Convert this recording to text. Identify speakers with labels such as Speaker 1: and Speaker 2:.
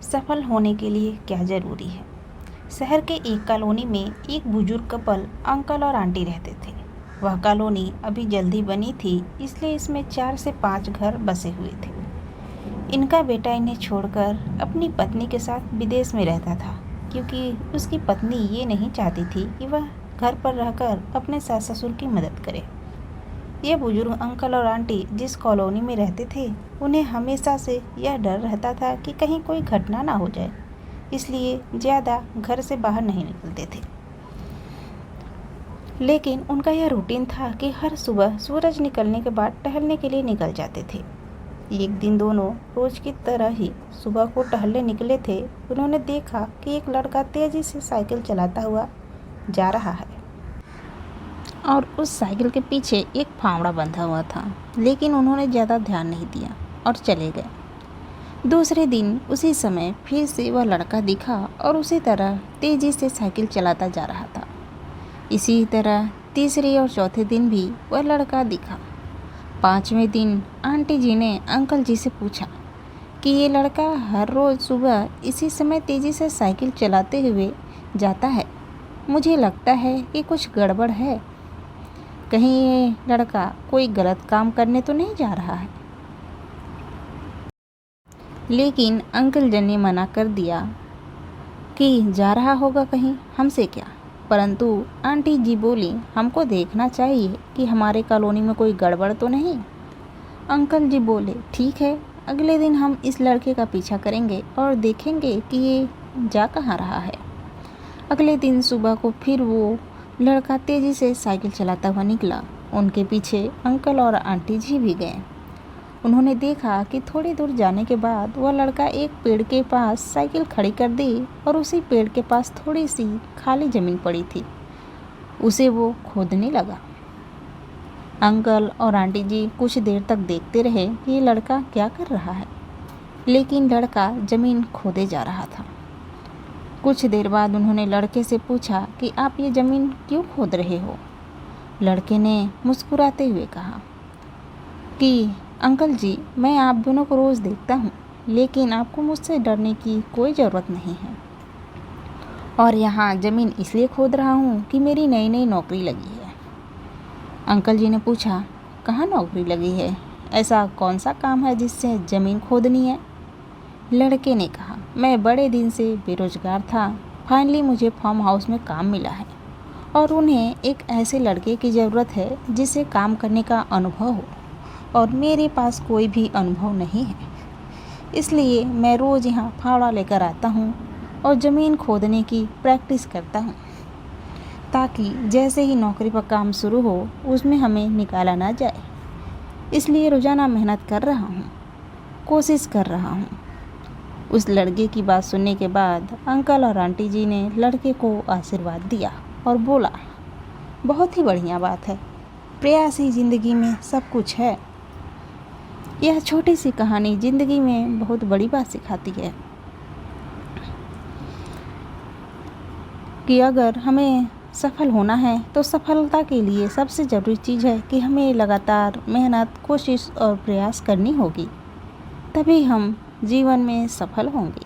Speaker 1: सफल होने के लिए क्या ज़रूरी है। शहर के एक कॉलोनी में एक बुजुर्ग कपल अंकल और आंटी रहते थे। वह कॉलोनी अभी जल्दी बनी थी, इसलिए इसमें 4 से 5 घर बसे हुए थे। इनका बेटा इन्हें छोड़कर अपनी पत्नी के साथ विदेश में रहता था, क्योंकि उसकी पत्नी ये नहीं चाहती थी कि वह घर पर रहकर अपने सास ससुर की मदद करे। ये बुजुर्ग अंकल और आंटी जिस कॉलोनी में रहते थे, उन्हें हमेशा से यह डर रहता था कि कहीं कोई घटना ना हो जाए, इसलिए ज़्यादा घर से बाहर नहीं निकलते थे। लेकिन उनका यह रूटीन था कि हर सुबह सूरज निकलने के बाद टहलने के लिए निकल जाते थे। एक दिन दोनों रोज की तरह ही सुबह को टहलने निकले थे। उन्होंने देखा कि एक लड़का तेजी से साइकिल चलाता हुआ जा रहा है और उस साइकिल के पीछे एक फावड़ा बंधा हुआ था, लेकिन उन्होंने ज़्यादा ध्यान नहीं दिया और चले गए। दूसरे दिन उसी समय फिर से वह लड़का दिखा और उसी तरह तेजी से साइकिल चलाता जा रहा था। इसी तरह तीसरे और चौथे दिन भी वह लड़का दिखा। 5वें दिन आंटी जी ने अंकल जी से पूछा कि ये लड़का हर रोज़ सुबह इसी समय तेज़ी से साइकिल चलाते हुए जाता है। मुझे लगता है कि कुछ गड़बड़ है। कहीं ये लड़का कोई गलत काम करने तो नहीं जा रहा है। लेकिन अंकल जी ने मना कर दिया कि जा रहा होगा कहीं, हमसे क्या। परंतु आंटी जी बोली, हमको देखना चाहिए कि हमारे कॉलोनी में कोई गड़बड़ तो नहीं। अंकल जी बोले, ठीक है, अगले दिन हम इस लड़के का पीछा करेंगे और देखेंगे कि ये जा कहाँ रहा है। अगले दिन सुबह को फिर वो लड़का तेज़ी से साइकिल चलाता हुआ निकला। उनके पीछे अंकल और आंटी जी भी गए। उन्होंने देखा कि थोड़ी दूर जाने के बाद वह लड़का एक पेड़ के पास साइकिल खड़ी कर दी और उसी पेड़ के पास थोड़ी सी खाली ज़मीन पड़ी थी, उसे वो खोदने लगा। अंकल और आंटी जी कुछ देर तक देखते रहे कि ये लड़का क्या कर रहा है, लेकिन लड़का ज़मीन खोदे जा रहा था। कुछ देर बाद उन्होंने लड़के से पूछा कि आप ये ज़मीन क्यों खोद रहे हो। लड़के ने मुस्कुराते हुए कहा कि अंकल जी, मैं आप दोनों को रोज़ देखता हूँ, लेकिन आपको मुझसे डरने की कोई ज़रूरत नहीं है। और यहाँ ज़मीन इसलिए खोद रहा हूँ कि मेरी नई नई नौकरी लगी है। अंकल जी ने पूछा, कहाँ नौकरी लगी है? ऐसा कौन सा काम है जिससे ज़मीन खोदनी है? लड़के ने कहा, मैं बड़े दिन से बेरोज़गार था, फाइनली मुझे फार्म हाउस में काम मिला है और उन्हें एक ऐसे लड़के की ज़रूरत है जिसे काम करने का अनुभव हो, और मेरे पास कोई भी अनुभव नहीं है। इसलिए मैं रोज़ यहाँ फावड़ा लेकर आता हूँ और ज़मीन खोदने की प्रैक्टिस करता हूँ, ताकि जैसे ही नौकरी पर काम शुरू हो उसमें हमें निकाला ना जाए। इसलिए रोज़ाना मेहनत कर रहा हूँ, कोशिश कर रहा हूँ। उस लड़के की बात सुनने के बाद अंकल और आंटी जी ने लड़के को आशीर्वाद दिया और बोला, बहुत ही बढ़िया बात है, प्रयास ही ज़िंदगी में सब कुछ है। यह छोटी सी कहानी ज़िंदगी में बहुत बड़ी बात सिखाती है कि अगर हमें सफल होना है तो सफलता के लिए सबसे ज़रूरी चीज़ है कि हमें लगातार मेहनत, कोशिश और प्रयास करनी होगी, तभी हम जीवन में सफल होंगे।